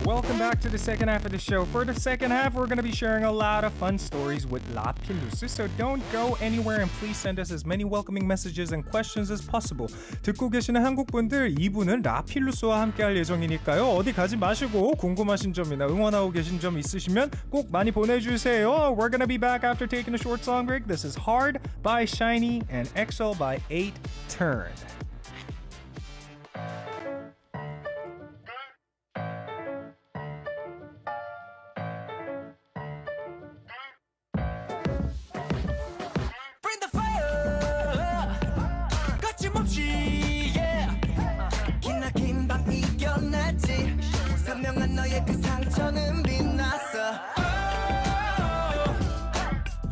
Welcome back to the second half of the show. For the second half, we're going to be sharing a lot of fun stories with Lapillus. So don't go anywhere and please send us as many welcoming messages and questions as possible. 듣고 계시는 한국분들 2부는 라필루스와 함께할 예정이니까요. 어디 가지 마시고 궁금하신 점이나 응원하고 계신 점 있으시면 꼭 많이 보내주세요. We're going to be back after taking a short song break. This is Hard by Shiny and EXO by 8 Turn. 선명한 너의 그 상처는 빛났어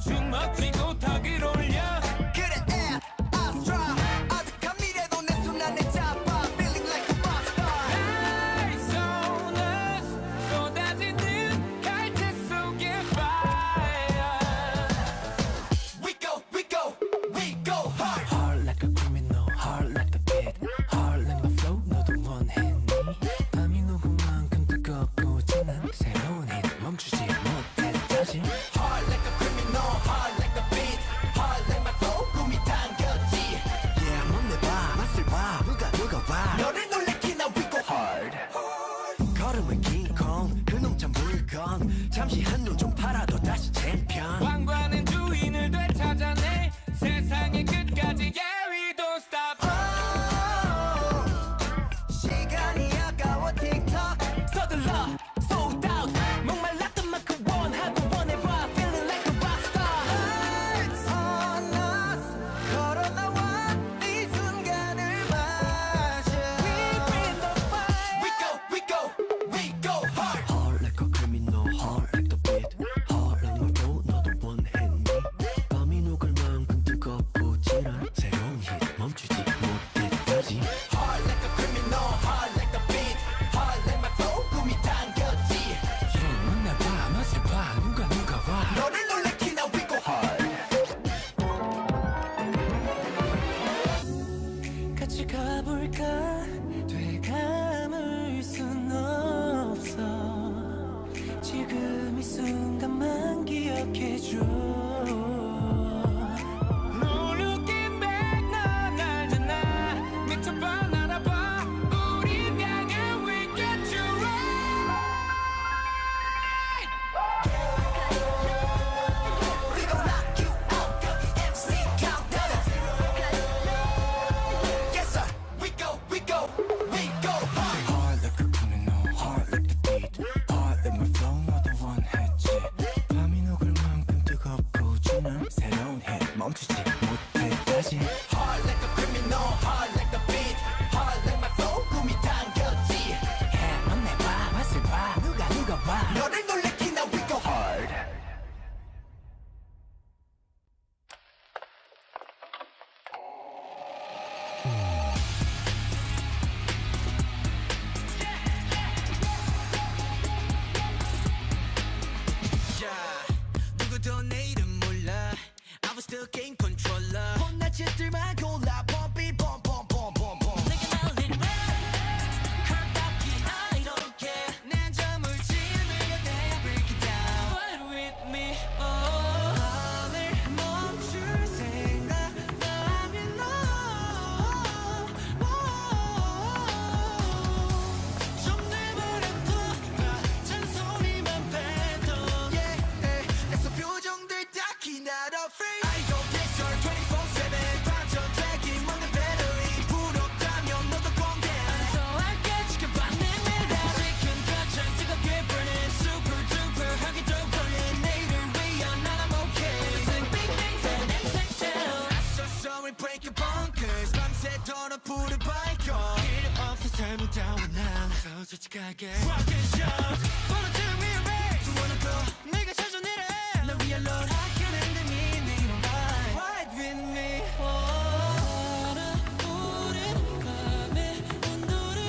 주먹 쥐고 턱을 올려 그래 I'm strong 어떡한 미래도 내 손안에 잡아 Feeling like a rockstar Hey sonus 쏟아지는 갈채 속에 fire We go, we go, we go hard Hard like a criminal, hard like the beat Hard like my flow 너도 원했니 밤이 녹음 새로운 힘 멈추지 못했다지 Hard like a criminal, hard like the beat Hard like my flow 꿈이 당겼지 Yeah 맘 내봐 맛을 봐 누가 봐 너를 놀래키나 we go hard 걸음은 킹콩 그놈 참 물건 잠시 한눈 좀 팔아도 다시 챔피언 왕관은 주인을 되찾아내 세상의 끝까지 Yeah we don't stop 시간이 아까워 틱톡 서둘러 되감을 순 없어 지금 이 순간만 기억해줘 No looking back 넌 알잖아 미쳐봐 날아봐 우린 향해 we get you right We gon' knock you out 여기 MC countdown Yes sir we go Hard like a criminal, hard like the beat Hard like my flow 너도 원했지 밤이 녹을 만큼 뜨겁고 진한 새로운 힘 멈추지 못했다지 Hard like a criminal, hard like the beat Hard like my flow 꿈이 당겼지 해만 내봐 맛을 봐 누가 봐 너를 놀래키나 we go hard 누구도 내 이름 몰라 I was still game controller 혼날 짓들만 골라 Pump it, pump, pump, pump, pump, pump 내게 날린 랩 컬답기 I don't care 난 저물지를 밀려내 break it down Fight with me, oh 밤을 멈출 생각나면 너 좀 내버려둬 잔소리만 빼도 Yeah, 내서 표정들 딱히 not afraid I don't take your 24/7 반전되기 먹는 배터리 부럽다면 너도 공개 안서할게 지켜봤네 매일 지금 가장 뜨겁게 burning super duper 하기 좀 걸린 내일을 위한 난 I'm okay Everything big things and everything tell I saw sorry break your bunkers 밤새 더러불을 밝혀 길 없어 삶을 다운한 솔직하게 Rock and shout 벌어진 위에 race You wanna go 내가 찾아내래 널 위한 road I can't end me need a ride Ride with me 날아오른 밤에 온도를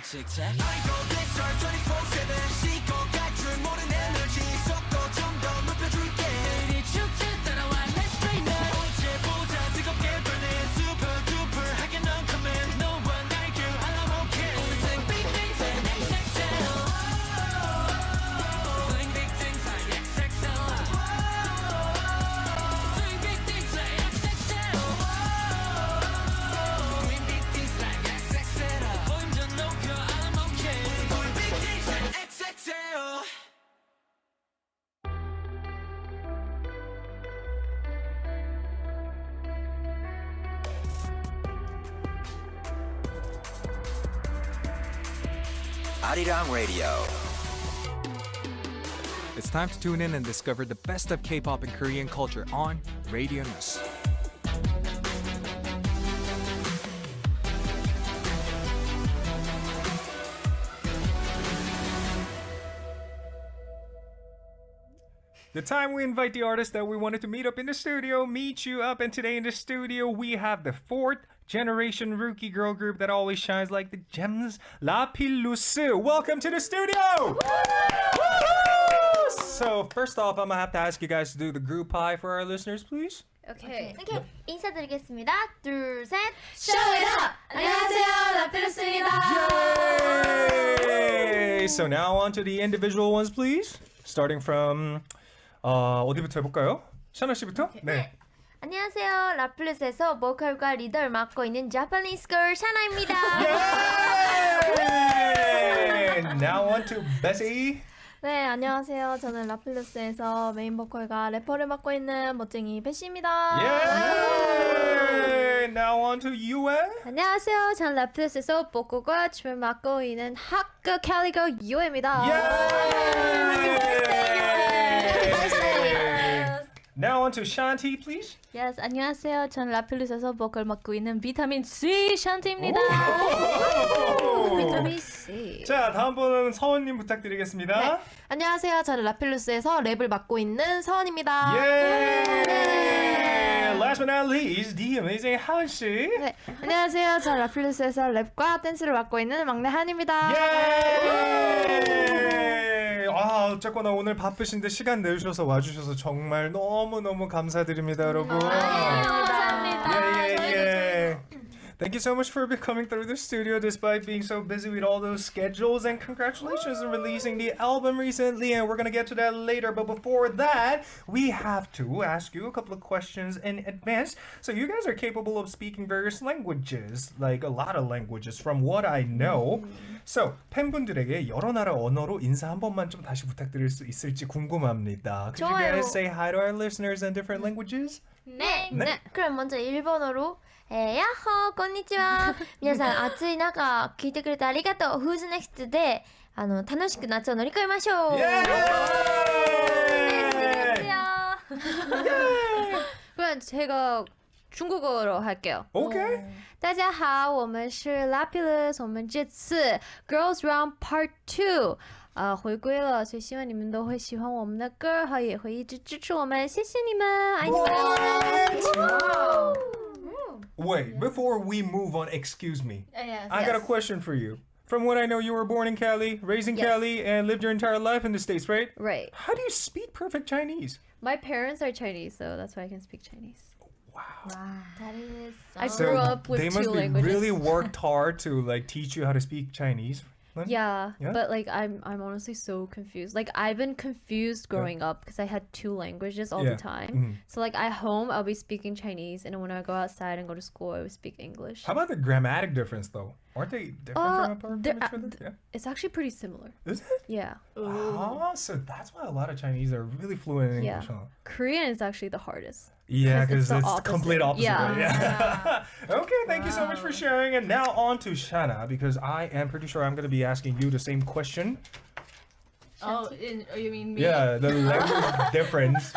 tic-tac I go this are 24/7 식어갈 줄 모르는 에너지 속도 좀 더 높여줄게 내일이 축제 따라와 Let's play now 어제보다 뜨겁게 burning super duper 하게 넌 coming No one like you and I'm okay We're doing big things like XXL Doing big things like XXL Doing big things like XXL Doing big things like XXL volume 좀 높여 I'm okay Doing big things like XXL Arirang Radio. It's time to tune in and discover the best of K-pop and Korean culture on Radio News. The time we invite the artists that we wanted to meet up in the studio, meet you up, and today in the studio we have the fourth generation rookie girl group that always shines like the gems, Lapillus. Welcome to the studio! Woo! So first off, I'm gonna have to ask you guys to do the group hi for our listeners, please. 오케이. 인사드리겠습니다. 둘, 셋. 쇼이다! 안녕하세요, 라필루스입니다. Yay! So now on to the individual ones, please. Starting from 어디부터 해볼까요? 샤나 씨부터? 네. 안녕하세요. 라플루스에서 보컬과 리더를 맡고 있는 Japanese girl 샤나입니다. Yay! Now on to Bessie. 네, 안녕하세요. 저는 라필루스에서 메인 보컬과 래퍼를 맡고 있는 멋쟁이 베시입니다. Yay! Now on to Yue. 안녕하세요. 저는 라필루스에서 보컬과 춤을 맡고 있는 핫girl 캘리걸 유에입니다. Yay! Now on to Shanti, please. Yes, 안녕하세요. 저는 라필루스에서 보컬 맡고 있는 비타민 C 샨티입니다. 비타민 C. 자, 다음 분은 서원님 부탁드리겠습니다. 네. 안녕하세요. 저는 라필루스에서 랩을 맡고 있는 서원입니다. Yay! Last but not least, the amazing 하은 씨. 네, 안녕하세요. 저는 라필루스에서 랩과 댄스를 맡고 있는 막내 한입니다. 예! 아, 어쨌거나 오늘 바쁘신데 시간 내주셔서 와주셔서 정말 너무너무 감사드립니다, 여러분. 감사합니다. 예. Thank you so much for coming through the studio despite being so busy with all those schedules, and congratulations on releasing the album recently, and we're going to get to that later. But before that, we have to ask you a couple of questions in advance. So you guys are capable of speaking various languages, like a lot of languages from what I know. So 팬분들에게 여러 나라 언어로 인사 한 번만 좀 다시 부탁드릴 수 있을지 궁금합니다. Could you guys say hi to our listeners in different languages? 네. 네. 그럼 먼저 일본어로 야호, konnichiwa. 皆さん暑い中聞いてくれてありがとう。Who's next? で楽しく夏を乗り越えましょう。 그럼 제가 중국어로 할게요. Okay. 大家好，我们是 Lapillus， 我们这次 Girls Round Part 2回归了，所以希望你们都会喜欢我们的歌，和也会一直支持我们，谢谢你们，爱你们。 Wait, before we move on, excuse me. Yes. I got a question for you. From what I know, you were born in Cali, raised in Cali, and lived your entire life in the States, right? Right. How do you speak perfect Chinese? My parents are Chinese, so that's why I can speak Chinese. That is I grew up with they two must be languages. really worked hard to like teach you how to speak Chinese. Yeah, Yeah? but like I'm honestly so confused. Like I've been confused growing up because I had two languages all Yeah. the time. Mhm. So like at home I'll be speaking Chinese, and when I go outside and go to school I would speak English. How about the grammatic difference, though? Aren't they different from they're- each other? Yeah. It's actually pretty similar. Is it? Yeah. Ah, so that's why a lot of Chinese are really fluent in Yeah. English, huh? Korean is actually the hardest. Yeah, 'Cause because it's it's the the complete opposite. opposite. Yeah. Okay, thank you so much for sharing. And now on to Shana, because I am pretty sure I'm going to be asking you the same question. Oh, you mean me? Yeah, the language difference.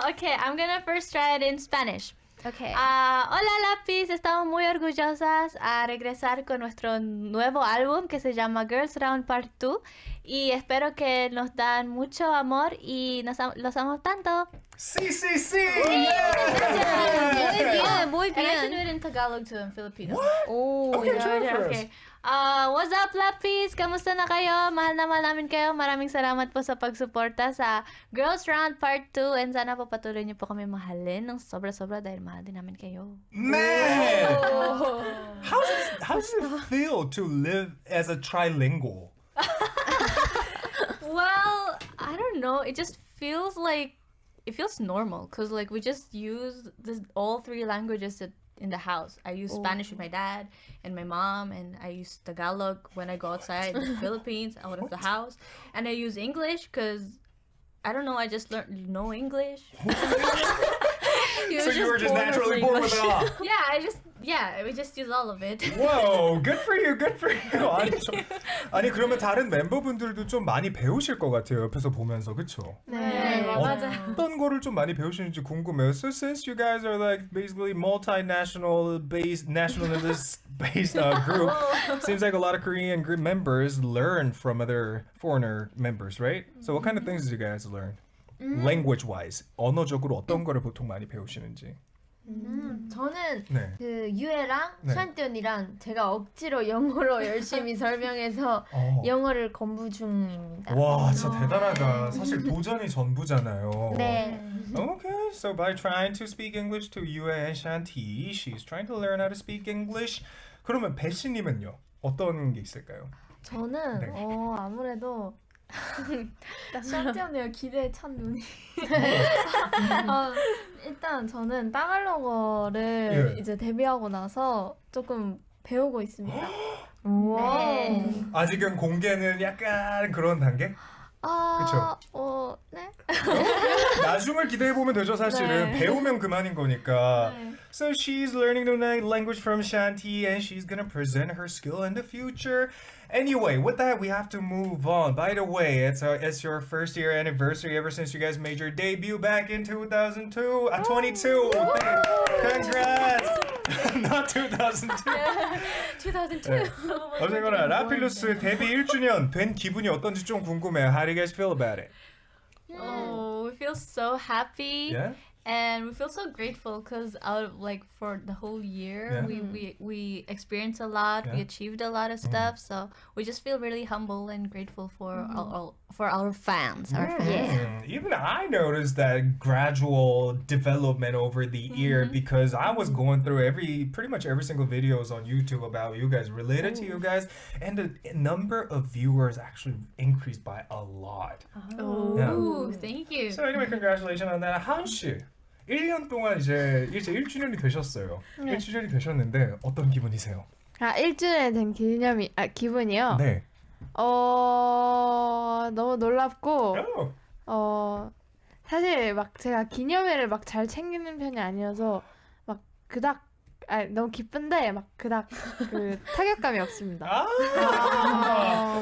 Okay, I'm gonna first try it in Spanish. Okay. Hola Lapis, estamos muy orgullosas a regresar con nuestro nuevo álbum que se llama Girls Round Part 2 y espero que nos dan mucho amor y los amamos tanto. CCC! Muy And I should do bien. it in Tagalog too, in Filipino. Oh, Okay, try it for us. Okay. What's up, Lapis? Kamusta na kayo? Mahal na mahal namin kayo. Maraming salamat po sa pagsuporta sa Girls Round Part 2. And sana po patuloy niyo po kami mahalin ng sobra-sobra dahil mahal din namin kayo. Man! How does it feel to live as a trilingual? Well, I don't know. It just feels like it feels normal because like we just use all three languages in the house. I use Spanish with my dad and my mom, and I use Tagalog when I go outside the Philippines out of the house, and I use English because I don't know. I just learned know English. So you were just naturally born with it all. We just use all of it. Whoa, good for you, good for you. 아니 그러면 다른 멤버분들도 좀 많이 배우실 것 같아요. 옆에서 보면서, 그렇죠? 네, 맞아요. 어떤 거를 좀 많이 배우시는지 궁금해요. So since you guys are like basically multinational based, nationalist based group, seems like a lot of Korean group members learn from other foreigner members, right? So what kind of things did you guys learn? Language wise, 언어적으로 어떤 거를 보통 많이 배우시는지. 저는 네. 그 유애랑 네. 샨티 언니랑 제가 억지로 영어로 열심히 설명해서 영어를 공부 중입니다. 와, 진짜 대단하다. 사실 도전이 전부잖아요. 네. Okay, so by trying to speak English to Yue and Shanti, she's trying to learn how to speak English. 그러면 배씨님은요? 어떤 게 있을까요? 저는 네. 아무래도 샨티 언니가 기대에 찬 눈이 일단 저는 따갈로거를 예. 이제 데뷔하고 나서 조금 배우고 있습니다. 네. 아직은 공개는 약간 그런 단계? 그쵸. 네. 나중을 기대해보면 되죠, 사실은. 네. 배우면 그만인 거니까. 네. So she's learning the language from Shanti and she's gonna present her skill in the future. Anyway, with that, we have to move on. By the way, it's your first year anniversary ever since you guys made your debut back in 2002. 22. Congrats! Not 2002. 2002. 네. 어쨌거나 라필루스 데뷔 1주년 된 기분이 어떤지 좀 궁금해요. How do you guys feel about it? Oh, we feel so happy. Yeah? And we feel so grateful because out of like for the whole year Yeah. we experienced a lot, we Yeah. achieved a lot of stuff, so we just feel really humble and grateful for our fans. Our fans. Even I noticed that gradual development over the year because I was going through pretty much every single videos on YouTube about you guys, related to you guys, and the number of viewers actually increased by a lot. Ooh, thank you. So anyway, congratulations on that. 하은 씨, 1년 동안 이제 1주년이 되셨어요. 1주년이 되셨는데 어떤 기분이세요? 1주년 된 기분이요? 네. 너무 놀랍고 Oh. 사실 막 제가 기념일을 막 잘 챙기는 편이 아니어서 막 그닥 너무 기쁜데 막 그닥 그 타격감이 없습니다.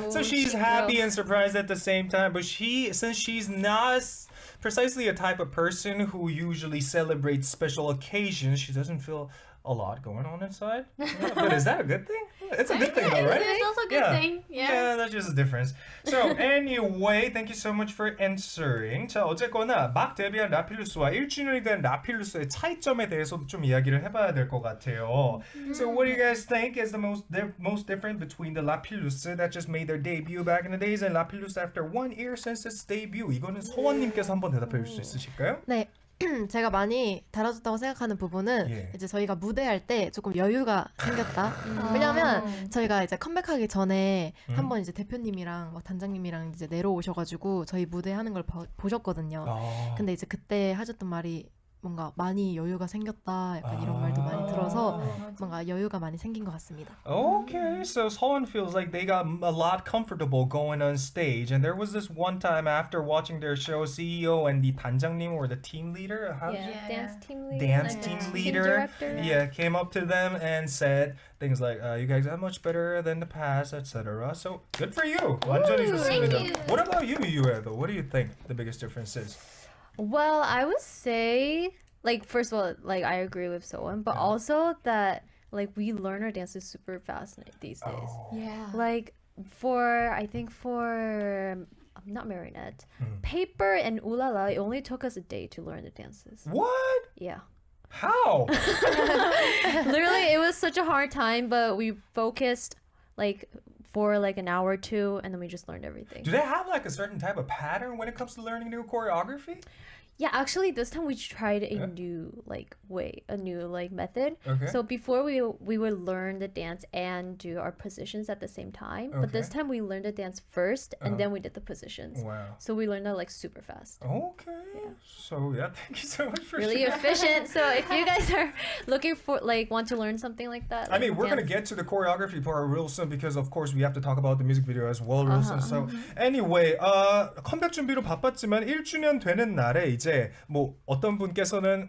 So she's happy and surprised at the same time, but since she's not precisely a type of person who usually celebrates special occasions, she doesn't feel a lot going on inside. Yeah, but is that a good thing? It's a good thing though, right? It's also a good thing. Yeah, that's just a difference. So anyway, thank you so much for answering. 자, 어쨌거나 막 데뷔한 라필루스와 1주년이 된 라필루스의 차이점에 대해서도 좀 이야기를 해봐야 될 것 같아요. So what do you guys think is the most different between the 라필루스 that just made their debut back in the days and 라필루스 after 1 year since its debut? 이거는 소원님께서 한번 대답해 줄 수 있으실까요? 네. 제가 많이 달라졌다고 생각하는 부분은 예. 이제 저희가 무대할 때 조금 여유가 생겼다. 왜냐면 저희가 이제 컴백하기 전에 한번 이제 대표님이랑 막 단장님이랑 이제 내려오셔가지고 저희 무대 하는 걸 보셨거든요. 근데 이제 그때 하셨던 말이 뭔가 많이 여유가 생겼다 약간 이런 말도 많이 들어서 뭔가 여유가 많이 생긴 것 같습니다. Okay, so Seowan feels like they got a lot comfortable going on stage. And there was this one time after watching their show, CEO and the 단장님 or the team leader, Dance team leader. dance team leader, came up to them and said things like, you guys are much better than the past, etc. So good for you. 완전히 좋습니다. What about you, Yue, though? What do you think the biggest difference is? Well, I would say, like, first of all, like, I agree with Soan, but also that, like, we learn our dances super fast these days. Yeah. Like, I think for not Marionette, Paper and Ooh La La, it only took us a day to learn the dances. What? Yeah. How? Literally, it was such a hard time, but we focused like for like an hour or two, and then we just learned everything. Do they have like a certain type of pattern when it comes to learning new choreography? Yeah, actually, this time we tried a new method. Okay. So before we would learn the dance and do our positions at the same time, but this Okay. time we learned the dance first and then we did the positions. Wow. So we learned that like super fast. Okay. So yeah, thank you so much for Really sharing. efficient. So if you guys are looking for like want to learn something like that, I mean, like we're gonna dance- get to the choreography part real soon because of course we have to talk about the music video as well real soon. So anyway, 컴백 준비로 바빴지만 1주년 되는 날에 이제 뭐 어떤 분께서는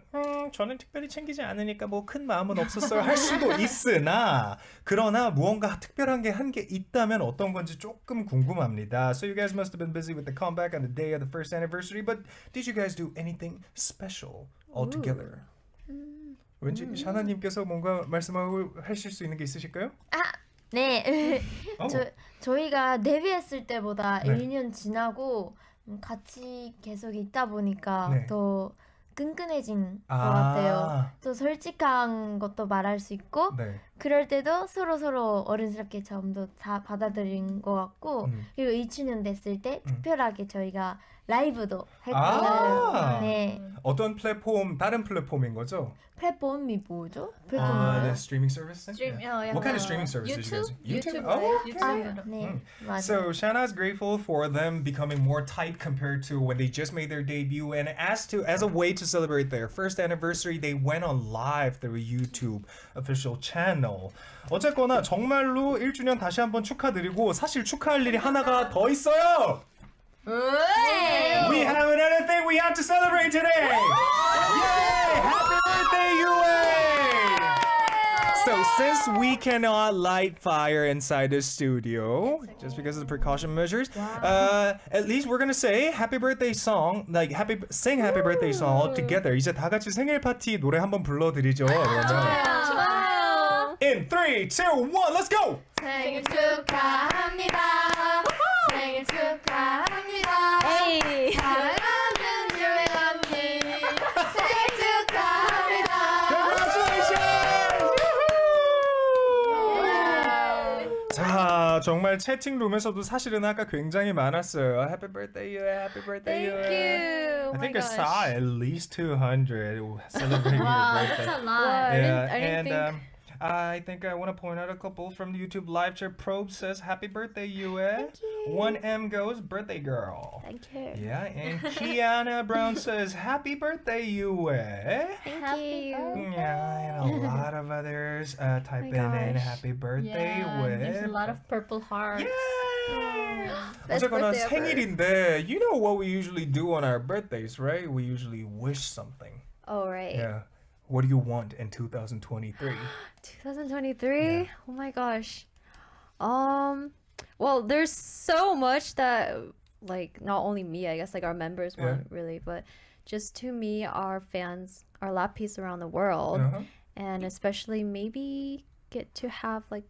저는 특별히 챙기지 않으니까 뭐 큰 마음은 없었어요 할 수도 있으나 그러나 무언가 특별한 게 한 게 있다면 어떤 건지 조금 궁금합니다. So you guys must have been busy with the comeback on the day of the first anniversary, but did you guys do anything special all together? 왠지 샤나님께서 뭔가 말씀하고 하실 수 있는 게 있으실까요? 네. 어. 저희가 데뷔했을 때보다 네. 1년 지나고 같이 계속 있다 보니까 네. 더 끈끈해진 것 아. 같아요. 또 솔직한 것도 말할 수 있고 네. 그럴 때도 서로 어른스럽게 좀 더 다 받아들인 것 같고 그리고 2주년 됐을 때 특별하게 저희가 라이브도 했거든요. 아. 네. 어떤 플랫폼, 다른 플랫폼인 거죠? 플랫폼이 뭐죠? The 플랫폼이 streaming service? Stream, Yeah. oh, yeah. What kind of streaming service did you guys YouTube. Oh, okay. YouTube. 네. 맞아요. So Shanna's grateful for them becoming more tight compared to when they just made their debut, and as a way to celebrate their first anniversary, they went on live through a YouTube official channel. 어쨌거나 정말로 1주년 다시 한번 축하드리고 사실 축하할 일이 하나가 더 있어요. We have another thing we have to celebrate today. Yay! Happy birthday, UA! So since we cannot light fire inside the studio, just because of the precaution measures, at least we're gonna say happy birthday song, sing happy birthday song all together. 이제 다 같이 생일 파티 노래 한번 불러드리죠. 그러면. In 3, 2, 1, let's go! 생일 축하합니다. 생일 축하합니다. Hey. 사랑하는 유리 언니 생일 축하합니다. 자, 정말 채팅룸에서도 사실은 아까 굉장히 많았어요. Happy birthday, you. Happy birthday, you. Thank you. I Oh think my I gosh. saw at least 200 celebrating your birthday. That's a lot. Wow. Yeah, I didn't think. I think I want to point out a couple from the YouTube live chat. Probe says, "Happy birthday, Yue." 1M goes, "Birthday girl." Thank you. Yeah, and Kiana Brown says, "Happy birthday, Yue." Thank you. Yeah, and a lot of others type in gosh. "Happy birthday, Yeah, Yue." there's a lot of purple hearts. Best 어쨌거나 birthday ever. 생일인데, you know what we usually do on our birthdays, right? We usually wish something. Oh right. Yeah. What do you want in 2023? 2023. Oh my gosh. Well, there's so much that like not only me, I guess like our members want really, but just to me, our fans, our Lapillus around the world, and especially maybe get to have like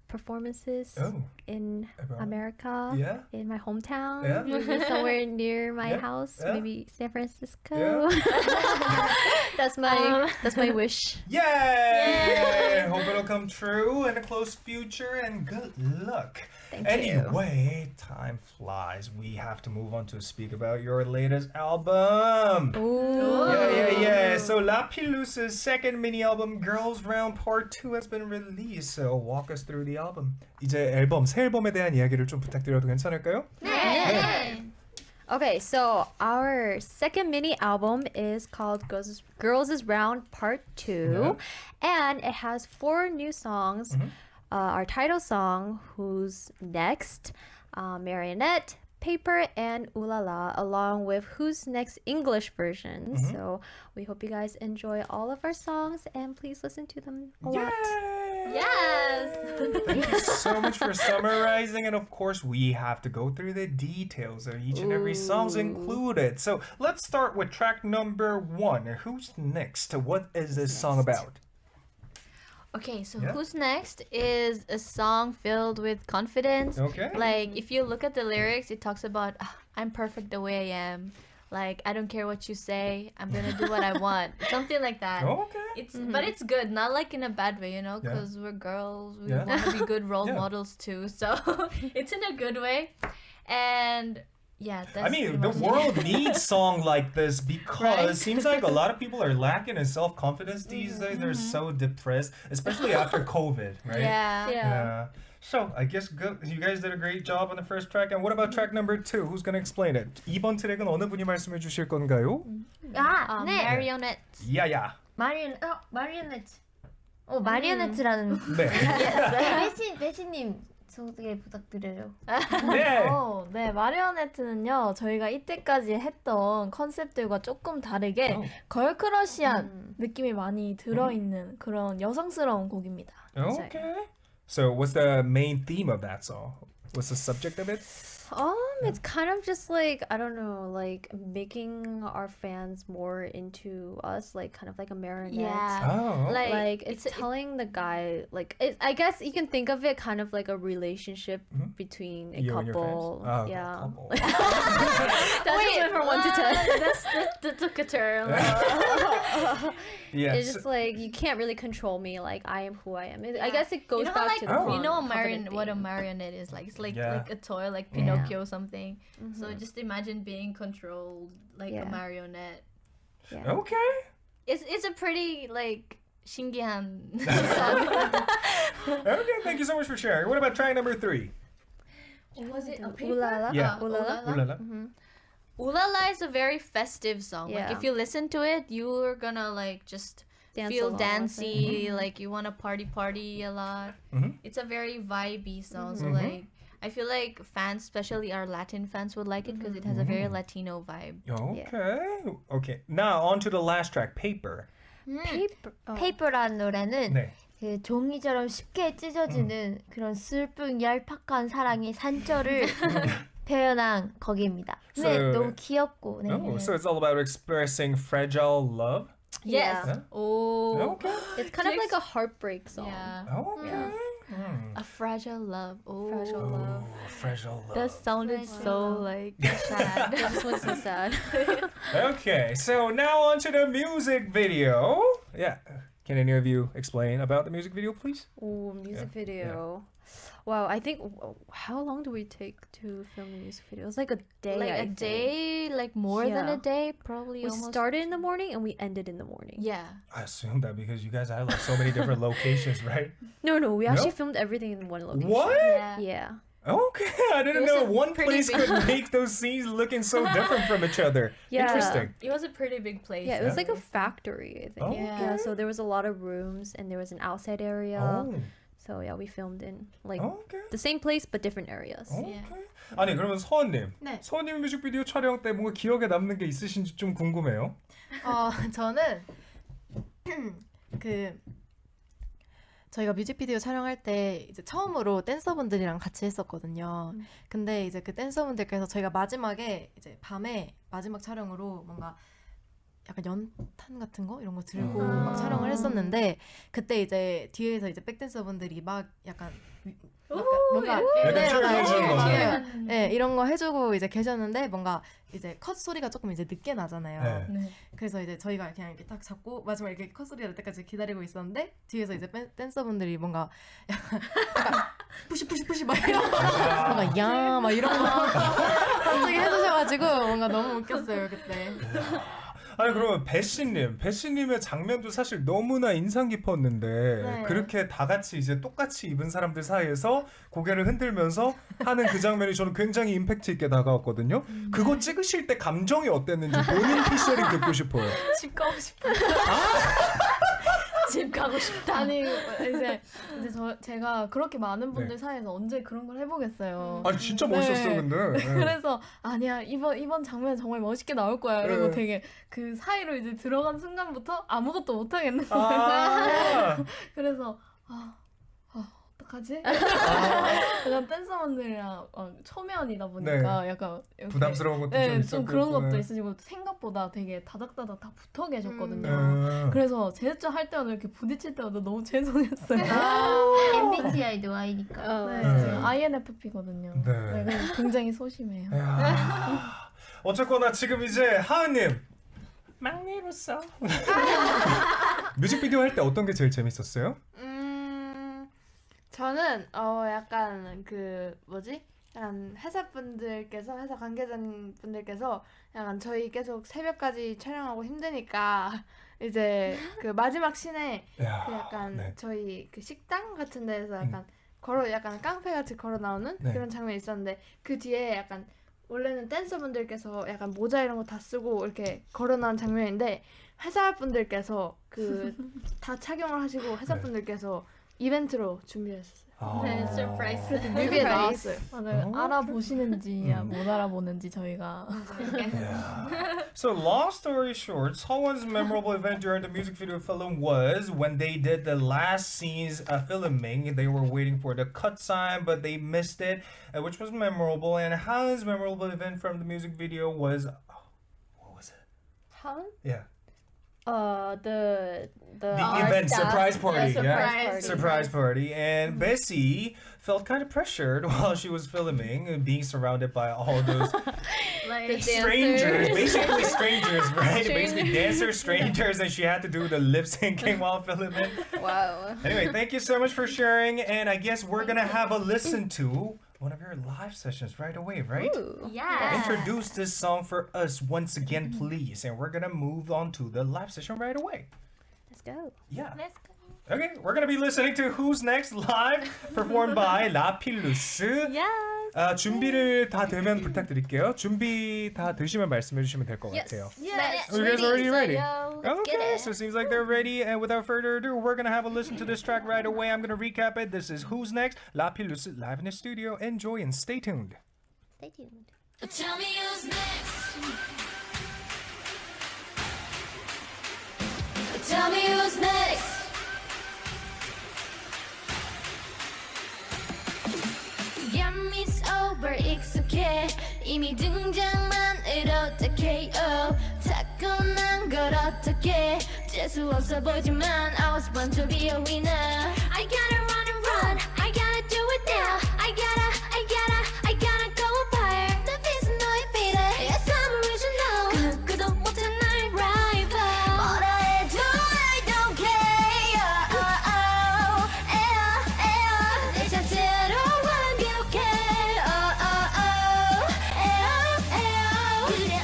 performances Oh. in Abroad. America, Yeah. in my hometown, Yeah. maybe somewhere near my Yeah. house, Yeah. maybe San Francisco. Yeah. That's my wish. Yay! Hope it'll come true in the close future and good luck. Thank you. Anyway, time flies. We have to move on to speak about your latest album. Ooh. Yeah. So Lapillus's second mini album, Girls Round Part 2, has been released. So walk us through the album. 이제 새 앨범에 대한 이야기를 좀 부탁드려도 괜찮을까요? Okay, so our second mini album is called Girls is Round Part 2, and it has 4 new songs. Our title song, Who's Next, Marionette, Paper, and Ooh La La, along with Who's Next English version. So we hope you guys enjoy all of our songs, and please listen to them a lot. Yes. Thank you so much for summarizing, and of course we have to go through the details of each and every song's included. So let's start with track number 1. Who's Next? What is this song about? Okay, so Yeah. Who's Next is a song filled with confidence. Okay. Like, if you look at the lyrics, it talks about I'm perfect the way I am. Like, I don't care what you say. I'm gonna do what I want. Something like that. Okay. It's but it's good, not like in a bad way, you know, Yeah. because we're girls. We Yeah. want to be good role Yeah. models too. So it's in a good way. And yeah, that's I mean, the pretty much it. world needs song like this because Right? it seems like a lot of people are lacking in self-confidence these days. They're so depressed, especially after COVID, right? Yeah. Yeah. So I guess good. You guys did a great job on the first track. And what about track number 2? Who's gonna explain it? 2번 트랙은 어느 분이 말씀해 주실 건가요? 아, 네. Marionette. 야야. 마리오네트. 마리오네트라는 네. 배시님 소개 부탁드려요. 네. 네, 마리오네트는요, 저희가 이때까지 했던 컨셉들과 조금 다르게 걸크러쉬한 느낌이 많이 들어있는 그런 여성스러운 곡입니다. Okay. So what's the main theme of that song? What's the subject of it? It's kind of just like, I don't know, like making our fans more into us, like kind of like a marionette. Yeah. Oh. Like it's telling the guy, like I guess you can think of it kind of like a relationship between a You and your couple. fans? Oh, Yeah. couple. That's just went from 1 to 10. That took a turn. Yeah. It's just like you can't really control me. Like I am who I am. I guess it goes You know, back like to the you know, confident what a thing. marionette is like. It's like Yeah. like a toy, like Pinocchio or something. So just imagine being controlled like a Yeah. marionette. Yeah. Okay. It's a pretty like 신기한 Okay, thank you so much for sharing. What about track number 3? Was it a Ooh la la. Yeah. Ooh la la. Ooh la la. Ooh La La is a very festive song. Like Yeah. if you listen to it, you're gonna like just Dance feel along with dancey, like you wanna party a lot. Mhm. It's a very vibey song. So like I feel like fans, especially our Latin fans, would like it because it has a very Latino vibe. Okay. Okay. Now on to the last track, Paper. Paper. Oh. 페이퍼라는 노래는 네. 그 종이처럼 쉽게 찢어지는 그런 슬픈 얄팍한 사랑의 산처를 표현한 곡입니다. 근데 So- 너무 귀엽고. 네. Oh, so it's all about expressing fragile love. Yes. Yeah. Oh. Okay. It's kind of like a heartbreak song. Yeah. Okay. A fragile love. Oh. Fragile love. Oh, fragile love. That sounded so like sad. This one's so sad. Okay, so now on to the music video. Yeah. Can any of you explain about the music video, please? Oh, music video. Wow, I think how long do we take to film the music video? It was like a day. Like I a think. day, like more than a Yeah. day, probably We almost. started in the morning and we ended in the morning. Yeah. I assume that because you guys have like so many different locations, right? No, we actually No? filmed everything in one location. What? Yeah. Yeah. Okay, I didn't was know a one pretty place big- could make those scenes looking so different from each other. Yeah. Interesting. It was a pretty big place. Yeah, it was like a factory, I think. Oh, Yeah, so there was a lot of rooms and there was an outside area. Oh, So yeah, we filmed in like okay. the same place but different areas. Okay. 아니 그러면 서원님, 네. 서원님 뮤직비디오 촬영 때 뭔가 기억에 남는 게 있으신지 좀 궁금해요. 저는 그 저희가 뮤직비디오 촬영할 때 이제 처음으로 댄서분들이랑 같이 했었거든요. 근데 이제 그 댄서분들께서 저희가 마지막에 이제 밤에 마지막 촬영으로 뭔가 약간 연탄 같은 거 이런 거 들고 막 촬영을 했었는데 그때 이제 뒤에서 이제 백댄서분들이 막 약간 뭔가 약간 춤을 네, 네, 이런 거 해주고 이제 계셨는데 뭔가 이제 컷 소리가 조금 이제 늦게 나잖아요. 네. 그래서 이제 저희가 그냥 이렇게 딱 잡고 마지막 이렇게 컷 소리가 날 때까지 기다리고 있었는데 뒤에서 이제 댄서분들이 뭔가 약간 푸시 막 이런 뭔가 야 막 이런 거 갑자기 해주셔가지고 뭔가 너무 웃겼어요 그때. 아니 그러면 배씨님의 장면도 사실 너무나 인상 깊었는데 네. 그렇게 다 같이 이제 똑같이 입은 사람들 사이에서 고개를 흔들면서 하는 그 장면이 저는 굉장히 임팩트 있게 다가왔거든요. 그거 찍으실 때 감정이 어땠는지 본인 피셜이 듣고 싶어요. 집 가고 싶어. 집 가고 싶다. 아니 이제 제가 그렇게 많은 분들 네. 사이에서 언제 그런 걸 해보겠어요. 아니 진짜 멋있었어요, 근데. 네. 그래서 아니야 이번 장면 정말 멋있게 나올 거야. 이러고 네. 되게 그 사이로 이제 들어간 순간부터 아무것도 못 하겠는 거예요. 아, 그래서 어떡하지? 약간 댄서분들이랑 초면이다 보니까 약간 이렇게, 부담스러운 것도 네, 좀 있었고. 좀 그런 것도 있으시고 생각보다 되게 다닥다닥 다 붙어 계셨거든요. 그래서 제스처 할 때마다 이렇게 부딪힐 때마다 너무 죄송했어요. MBTI도 I니까. 네, 제가 INFP거든요. 네. 네, 굉장히 소심해요. 야. 어쨌거나 지금 이제 하은님 막내로서 뮤직비디오 할 때 어떤 게 제일 재밌었어요? 저는 약간 그 뭐지? 약간 회사 관계자분들께서 약간 저희 계속 새벽까지 촬영하고 힘드니까 이제 그 마지막 씬에 야, 그 약간 네. 저희 그 식당 같은 데에서 약간 약간 깡패 같이 걸어 나오는 네. 그런 장면이 있었는데 그 뒤에 약간 원래는 댄서분들께서 약간 모자 이런 거 다 쓰고 이렇게 걸어 나온 장면인데 회사분들께서 그 다 착용을 하시고 회사분들께서 이벤트로 준비했었어요. 네, 서프라이즈. 그래서 뮤비에 나왔어요. 맞아요. 알아보시는지 못 알아보는지 저희가. Yeah. So long story short, someone's memorable event during the music video film was when they did the last scenes filming. They were waiting for the cut sign, but they missed it, which was memorable. And Ha's memorable event from the music video was, what was it? Han? Yeah. The event surprise party, yeah, surprise party. And Bessie felt kind of pressured while she was filming, being surrounded by all those strangers, basically strangers, right? Basically dancers, strangers, and she had to do the lip syncing while filming. Wow. Anyway, thank you so much for sharing, and I guess we're gonna have a listen to one of your live sessions right away, right? Yeah. Introduce this song for us once again, please, and we're gonna move on to the live session right away. Let's go. Yeah. Let's go. Okay, we're gonna be listening to Who's Next live, performed by 라필루스. Yes. 준비를 다 되면 부탁드릴게요. 준비 다 되시면 말씀해 주시면 될 것 같아요. Yes. Are you guys already ready? Let's Okay, get it. so it seems like they're ready. And without further ado, we're gonna have a listen to this track right away. I'm gonna recap it. This is Who's Next, Lapillus live in the studio. Enjoy and stay tuned. Stay tuned. Tell me who's next. Tell me who's next. Yeah, it's over, 익숙해. 이미 등장만을 어떡해. 타고난 걸 어떡해. 재수 없어 보이지만 I was born to be a winner. I gotta run and run. I gotta do it now. I gotta go up higher. 내 빛은 너의 빛에. Yes, I'm original. 그 누구도 못해 나의 rival. 뭐라 해도 I don't care. 내 자체로 완벽해. 그래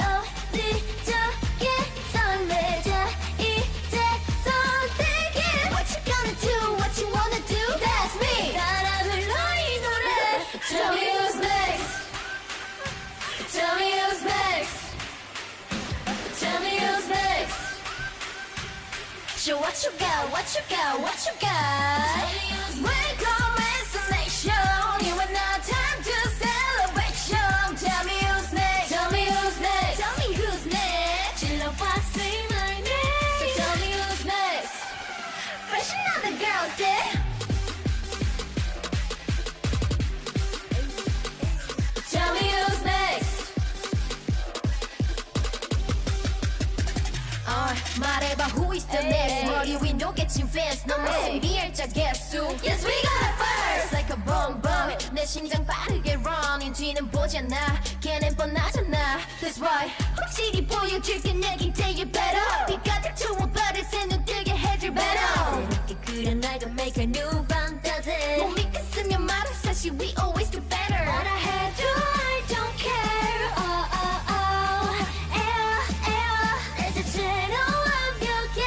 어리적게 설레자 이제 선택해. What you gonna do? What you wanna do? That's me. 따라 불러 이 노래. Tell me who's next. Tell me who's next. Tell me who's next. Show what you got, what you got, what you got. Welcome as a nation. You and I time to celebration. Tell me who's next. Tell me who's next. Tell me who's next. 질러봐, say my name. So tell me who's next. Freshen up the girls, yeah. Tell me who's next. 말해봐 who is the next. 머리 위 녹여진 fans 너무 신비할자 개수. Yes we got it first. Like a bomb bomb. 내 심장 빠르게 running 뒤는 보잖아. 걔는 뻔하잖아. That's why 확실히 보여줄게 내 기대에 better. 네가 다투어 버릇에 눈 뜨게 해줄 better. 새롭게 그려 날 더 make a new fantasy. 못 믿겠으면 말해 사실 we always do better. 뭐라 해도 I don't care. 내 자체로 완벽해.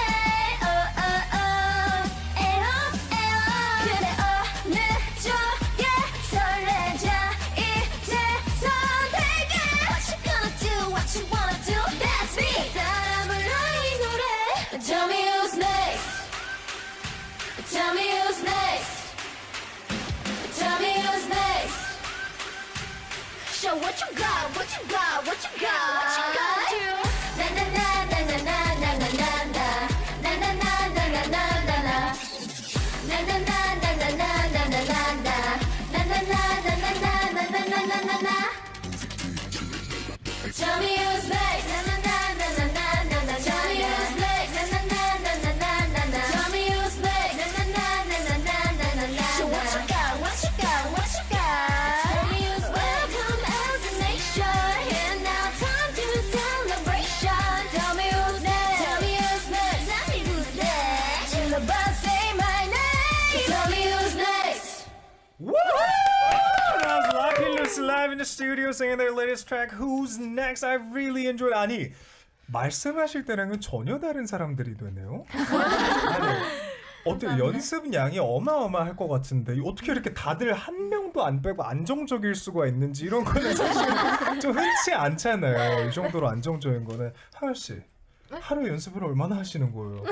그래 어느 쪽에 설레자 이제 선택해. What you gonna do? What you wanna do? That's me. 따라 불러 이 노래. Tell me who's next. Tell me who's next. Tell me who's next. Show what you got, what you got, what you got. What you gonna do? Na na na na na na na na na na. Na na na na na na na na. Na na na na na na na na na. studio singing their latest track, Who's Next? I really enjoyed. 아니, 말씀하실 때랑은 전혀 다른 사람들이 되네요. 아니, 어때요? 연습 양이 어마어마할 것 같은데 어떻게 이렇게 다들 한 명도 안 빼고 안정적일 수가 있는지 이런 거는 사실 좀 흔치 않잖아요. 이 정도로 안정적인 거는. 하연 씨, 하루 연습을 얼마나 하시는 거예요?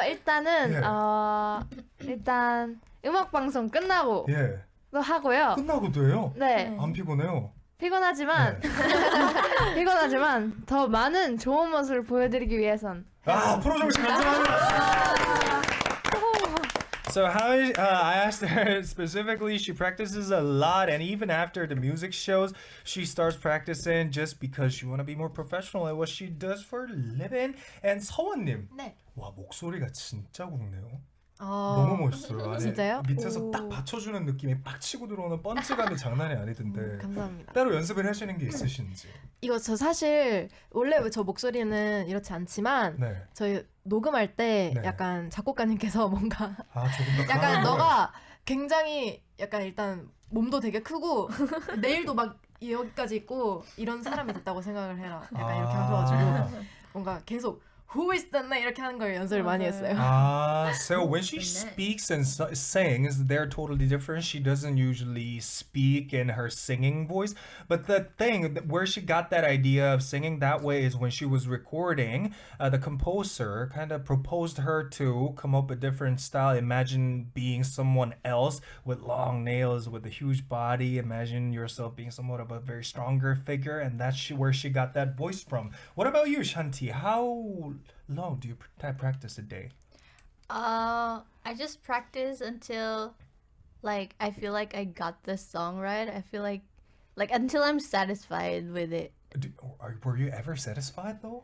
일단은 예. 일단 음악 방송 끝나고 예. 또 하고요. 끝나고도 해요? 네. 안 피곤해요? 피곤하지만 네. 피곤하지만 더 많은 좋은 모습을 보여드리기 위해선 프로 정신 감사합니다. So I asked her specifically, she practices a lot, and even after the music shows, she starts practicing just because she want to be more professional at what she does for a living. And 서원님, 네. 와 목소리가 진짜 굵네요. 너무 멋있어요. 아니, 진짜요? 밑에서 딱 받쳐주는 느낌이 빡 치고 들어오는 펀치감이 장난이 아니던데. 감사합니다. 따로 연습을 하시는 게 있으신지. 이거 저 사실 원래 저 목소리는 이렇지 않지만 네. 저희 녹음할 때 네. 약간 작곡가님께서 뭔가 조금 더 약간 강하게. 너가 굉장히 약간 일단 몸도 되게 크고 내일도 막 여기까지 있고 이런 사람이 됐다고 생각을 해라. 약간 이렇게 하셔가지고 뭔가 계속 Who is the name? 이렇게 하는 걸 연습을 많이 했어요. So when she speaks and sings, they're totally different. She doesn't usually speak in her singing voice. But the thing where she got that idea of singing that way is when she was recording, the composer kind of proposed her to come up with a different style. Imagine being someone else with long nails, with a huge body. Imagine yourself being somewhat of a very stronger figure. And that's where she got that voice from. What about you, Shanti? How long do you practice a day? I just practice until like I feel like I got the song right. I feel like until I'm satisfied with it. Were you ever satisfied though?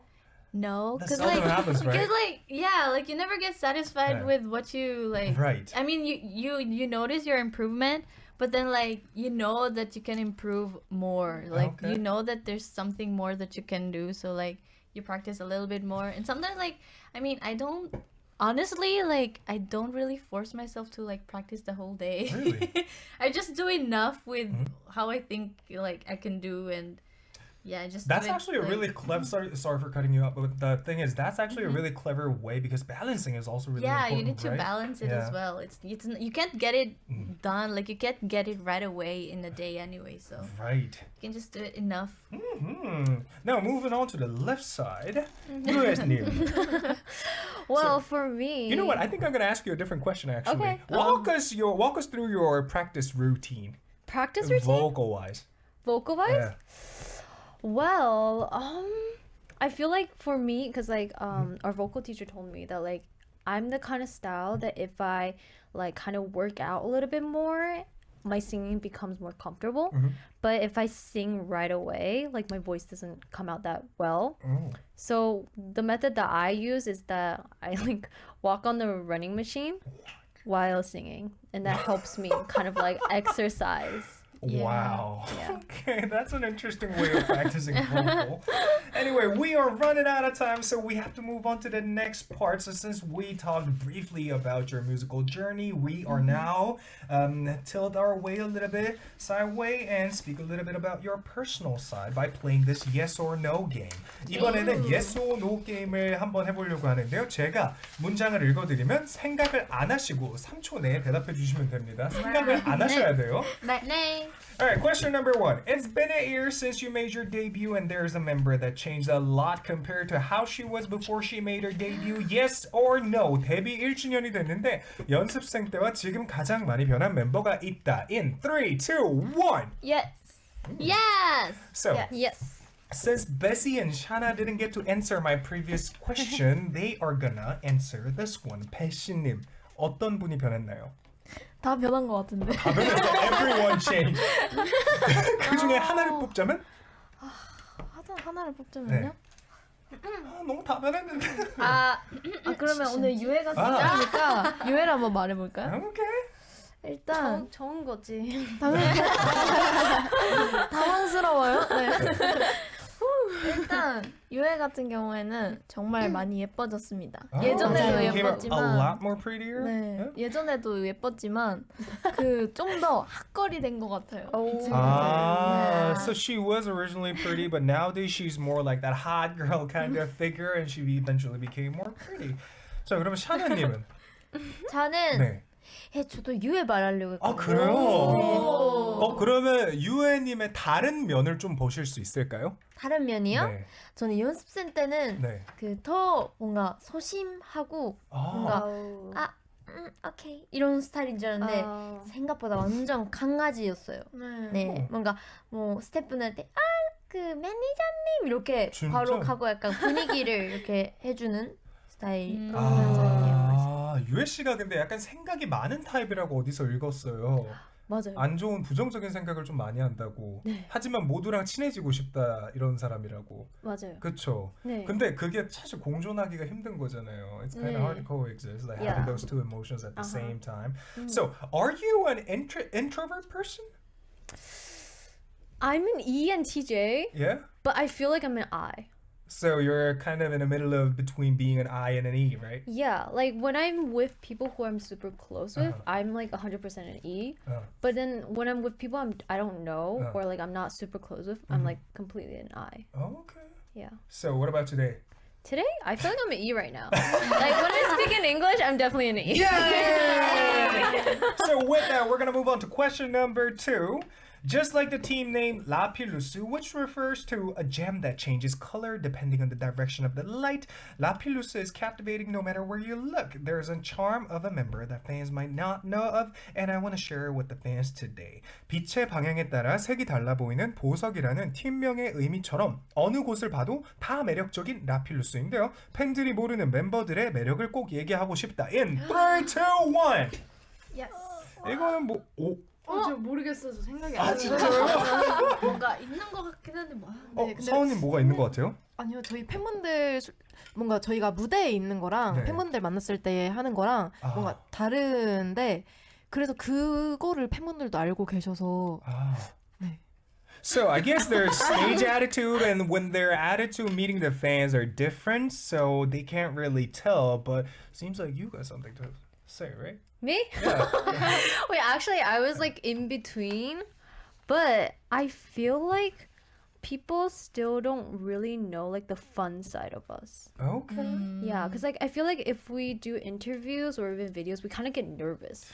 No, That because seldom happens, right? Because yeah, like you never get satisfied Yeah. with what you like. Right. I mean, you notice your improvement, but then like you know that you can improve more. Like Okay. you know that there's something more that you can do. So like you practice a little bit more, and sometimes like I mean I don't honestly like I don't really force myself to like practice the whole day. Really? I just do enough with how I think like I can do, and yeah, I just. That's do it, actually a like- really clever. Sorry for cutting you up, but the thing is, that's actually a really clever way because balancing is also really yeah, important. you need to right? balance it Yeah. as well. It's you can't get it done like you can't get it right away in a day anyway. So Right. you can just do it enough. Now moving on to the left side, Lues님. Well, for me, You know what? I think I'm gonna ask you a different question actually. Okay. Walk us through your practice routine, practice routine, vocal wise. vocal wise. Yeah. Well, I feel like for me, because like our vocal teacher told me that like I'm the kind of style that if I like kind of work out a little bit more, my singing becomes more comfortable. But if I sing right away, like my voice doesn't come out that well. So the method that I use is that I like walk on the running machine while singing, and that helps me kind of like exercise. Wow. Yeah. Okay, that's an interesting way of practicing vocal. Anyway, we are running out of time, so we have to move on to the next part. So since we talked briefly about your musical journey, we are now tilt our way a little bit sideway and speak a little bit about your personal side by playing this yes or no game. 이번에는 yes or no 게임을 한번 해보려고 하는데요. 제가 문장을 읽어드리면 생각을 안 하시고 3초 내에 대답해 주시면 됩니다. 생각을 안 하셔야 돼요. 네. Alright, question number 1. It's been a year since you made your debut and there's a member that changed a lot compared to how she was before she made her debut. Yes or no? 데뷔 1주년이 됐는데 연습생 때와 지금 가장 많이 변한 멤버가 있다. In 3, 2, 1. Yes. Yes. So, Yes. since Bessie and Shana didn't get to answer my previous question, they are gonna answer this one. 배씨님, 어떤 분이 변했나요? 다 변한 것 같은데. Everyone changed. 그 중에 하나를 뽑자면? 하나를 뽑자면요? 너무 다 변했는데. 그러면 오늘 유해가 선택이니까 유해를 한번 말해볼까요? 오케이. 일단 좋은 거지. 당황스러워요. 네. 일단 유해 같은 경우에는 정말 많이 예뻐졌습니다. Oh, 예전에도 he became a 예뻤지만 lot more prettier. 네, Yeah? 예전에도 예뻤지만 그 좀 더 핫거리 된 것 같아요. 이 친구는. Ah, 네. so she was originally pretty, but nowadays she's more like that hot girl kind of figure, and she eventually became more pretty. 자, 그러면 샤나님은? 저는 네. 저도 유해 말하려고 했거든요. 아, 그래요? 그러면 유해님의 다른 면을 좀 보실 수 있을까요? 다른 면이요? 네. 저는 연습생 때는 네. 그 더 뭔가 소심하고 뭔가 오케이 이런 스타일인 줄 알았는데 생각보다 완전 강아지였어요. 네, 뭔가 뭐 스태프분한테 그 매니저님 이렇게 진짜? 바로 가고 약간 분위기를 이렇게 해주는 스타일. 유해 씨가 근데 약간 생각이 많은 타입이라고 어디서 읽었어요. 맞아요. 안 좋은 부정적인 생각을 좀 많이 한다고. 하지만 모두랑 친해지고 싶다 이런 사람이라고. 맞아요. 그렇죠. 네. 근데 그게 사실 공존하기가 힘든 거잖아요. It's kind of hard to coexist, like having those two emotions at the same time. So, are you an introvert person? I'm an ENTJ, Yeah. but I feel like I'm an I. So you're kind of in the middle of between being an I and an E, right? Yeah, like when I'm with people who I'm super close with, I'm like 100% an E. But then when I'm with people I don't know or like I'm not super close with, I'm like completely an I. Okay. Yeah. So what about today? Today, I feel like I'm an E right now. Like when I speak in English, I'm definitely an E. Yay! So with that, we're gonna move on to question number 2. Just like the team name Lapillus, which refers to a gem that changes color depending on the direction of the light, Lapillus is captivating no matter where you look. There's a charm of a member that fans might not know of, and I want to share it with the fans today. 빛의 방향에 따라 색이 달라 보이는 보석이라는 팀명의 의미처럼 어느 곳을 봐도 다 매력적인 라필루스인데요. 팬들이 모르는 멤버들의 매력을 꼭 얘기하고 싶다. In 3, 2, 1! Yes. 이거는 뭐... 저 모르겠어서 생각이 안 나요. 진짜요? 뭔가 있는 것 같긴 한데 뭐. 서은님 뭐가 있는 것 같아요? 아니요, 저희 팬분들 뭔가 저희가 무대에 있는 거랑 네. 팬분들 만났을 때 하는 거랑 뭔가 다른데 그래서 그거를 팬분들도 알고 계셔서 네. So I guess their stage attitude and when their attitude meeting the fans are different, so they can't really tell. But seems like you got something to say, right? Me? Yeah. Wait, actually, I was like in between, but I feel like people still don't really know like the fun side of us. Okay. Yeah, because like I feel like if we do interviews or even videos, we kind of get nervous.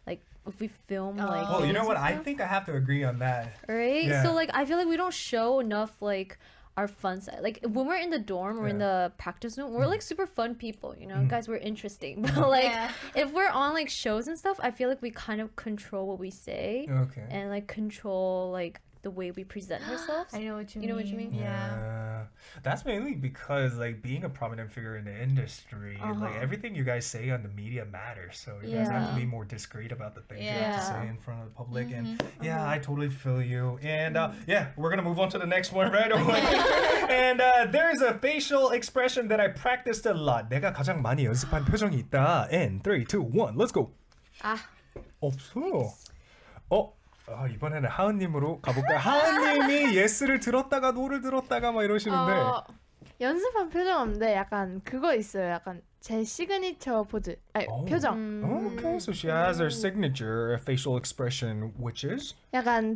Like if we film like. Well, you know videos what? and I stuff, think I have to agree on that. right? Yeah. So like I feel like we don't show enough like our fun side. Like when we're in the dorm or in the practice room, we're like super fun people, you know, guys, we're interesting. But like if we're on like shows and stuff, I feel like we kind of control what we say Okay. and like control like the way we present ourselves. I know what you You know what you mean? Yeah. That's mainly because like being a prominent figure in the industry, like everything you guys say on the media matters. So you guys have to be more discreet about the things you have to say in front of the public. And yeah, I totally feel you. And yeah, we're gonna move on to the next one right away. And there's a facial expression that I practiced a lot. 내가 가장 많이 연습한 표정이 있다. In 3, 2, 1, let's go. 없어. 이번에는 하은님으로 가볼까요? 하은님이 예스를 들었다가 노를 들었다가 막 이러시는데 연습한 표정 없는데 약간 그거 있어요. 약간 제 시그니처 포즈. 아니, 표정. Okay, so she has her signature facial expression, which is? 약간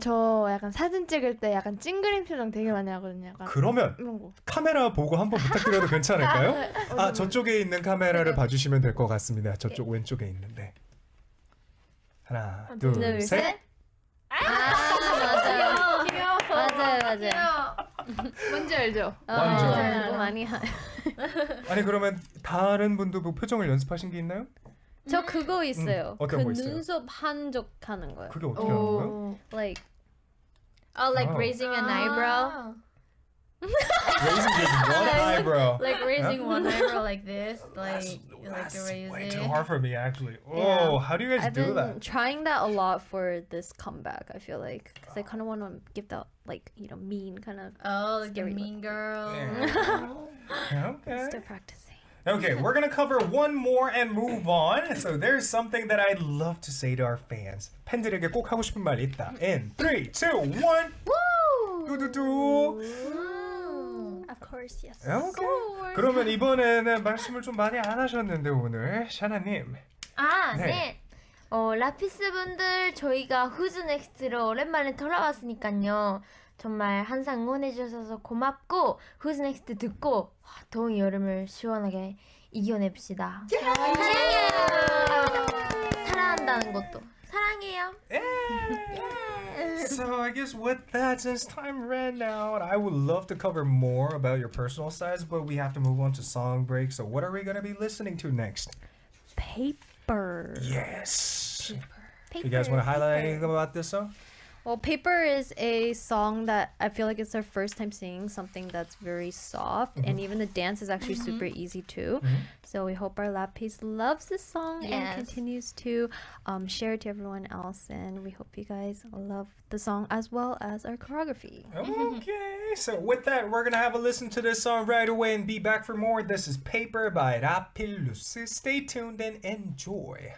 사진 찍을 때 약간 찡그린 표정 되게 많이 하거든요. 약간 그러면 이런 거. 카메라 보고 한번 부탁드려도 괜찮을까요? 저쪽에 있는 카메라를 봐주시면 될 것 같습니다. 저쪽 왼쪽에 있는데. 하나, 둘, 셋. 맞아요. 뭔지 알죠? 완전. 너무 많이 아니 그러면 다른 분도 뭐 표정을 연습하신 게 있나요? 저 그거 있어요. 어떤 그 거 있어요? 눈썹 한쪽 하는 거요. 그게 어떻게 하는 거예요? Like Oh, like Oh. raising an eyebrow? Raising just one eyebrow. Like raising one eyebrow like this, like That's raise way it. too hard for me actually. Yeah. Oh, how do you guys I've do been that? trying that a lot for this comeback. I feel like because I kind of want to give that like mean kind of. Oh, like Scary a mean girl. Okay. Still practicing. Okay, we're gonna cover one more and move on. So there's something that I'd love to say to our fans. 팬들에게 꼭 하고 싶은 말 있다. In 3, 2, 1. 두두두. course, yes. 오케이. 그러면 이번에는 말씀을 좀 많이 안 하셨는데 오늘 샤나님. 네. 라피스 분들 저희가 Who's Next로 오랜만에 돌아왔으니까요. 정말 항상 응원해 주셔서 고맙고 Who's Next 듣고 더운 여름을 시원하게 이겨냅시다. 사랑해요. 사랑한다는 것도 사랑해요. So I guess with that, since time ran out, I would love to cover more about your personal sides, but we have to move on to song break. So what are we going to be listening to next? Paper. Yes. Paper. You guys want to highlight anything about this song? Well, Paper is a song that I feel like it's our first time singing something that's very soft, and even the dance is actually super easy too. So we hope our lab piece loves this song and continues to share it to everyone else. And we hope you guys love the song as well as our choreography. Okay, so with that, we're gonna have a listen to this song right away and be back for more. This is Paper by Lapillus. Stay tuned and enjoy.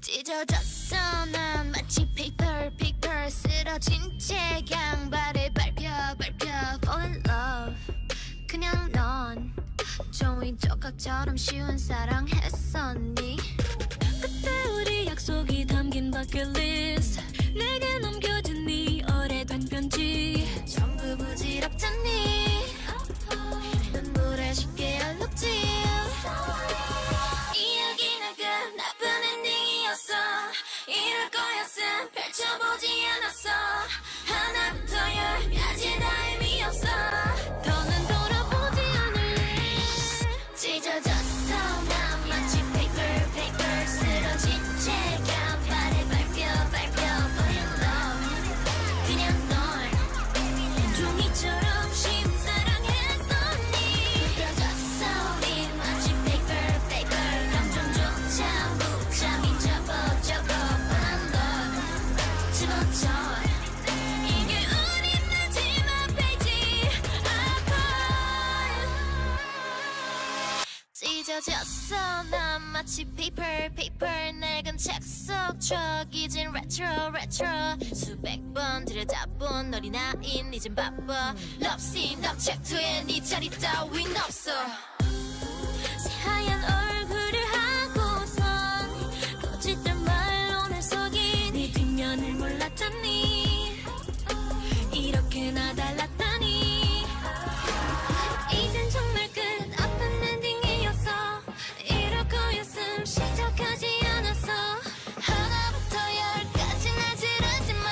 찢어졌어 난 마치 paper 쓰러진 채 양발에 밟혀 fall in love 그냥 넌 종이 조각처럼 쉬운 사랑했었니 그때 우리 약속이 담긴 bucket-list 내게 넘겨준 네 오래된 편지 전부 부질없잖니 눈물에 쉽게 얼룩지 이야기는 끝 나쁜 엔딩이었어 이럴 거였음 펼쳐보지 않았어 하나부터 열까지 다 의미 없어 더는 돌아보지 않을래 찢어졌어 난 마치 paper 쓰러진 채 양발에 밟혀 fall in love 그냥 널 종이처럼 쉬운 사랑했었니 느껴졌어 우리 마치 paper 감정조차 무참히 접어 뻔한 것 집어쳐 이게 우리 마지막 페이지 찢어졌어 난 마치 paper 낡은 책 속 추억이 진 retro 수백 번 들여다본 어린아인 이젠 바빠 love scene 덕 챕터에 네 자리 따윈 없어 새하얀 얼굴을 하고선 거짓된 말로 날 속인 네 뒷면을 몰랐잖니 이렇게나 달랐다니 이젠 정말 끝 아픈 엔딩이었어 이럴 거였음 시작하지 않았어 하나부터 열까지 날 지르지만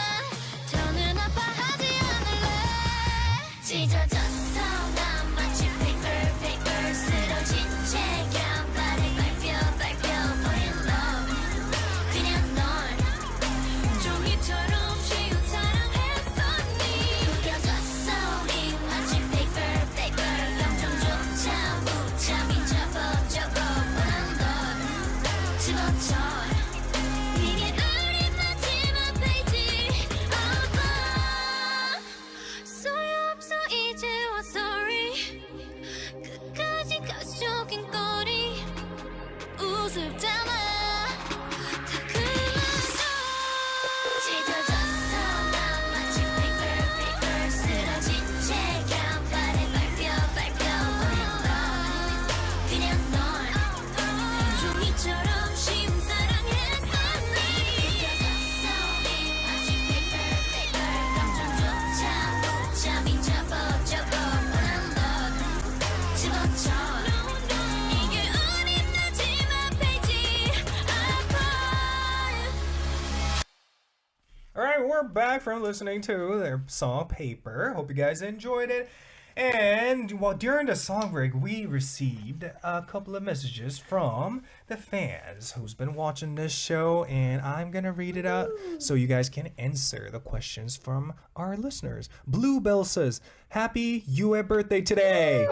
더는 아파하지 않을래 찢어졌어 난 마치 paper 쓰러진 채 양발에 밟혀 fall in love 그냥 널 종이처럼 쉬운 사랑했었니 느껴졌어 우리 마치 paper 감정조차 무참히 접어 뻔한 것 집어쳐 이게 우리 마지막 페이지 소용없어 이제와 sorry 끝까지 가져긴 거리 우습잖아 다 그만둬 찢어졌어 난 마치 paper 쓰러진 채 양발에 밟혀 fall in love 그냥 널 종이처럼 쉬운 사랑했었니 느껴졌어 우리 마치 paper 감정조차 무참히 접어 뻔한 것 집어쳐 이게 우리 마지막 페이지 Alright, we're back from listening to their song Paper. Hope you guys enjoyed it. And well, during the song break, we received a couple of messages from the fans who's been watching this show, and I'm gonna read it out so you guys can answer the questions from our listeners. Bluebell says, "Happy Yue birthday today!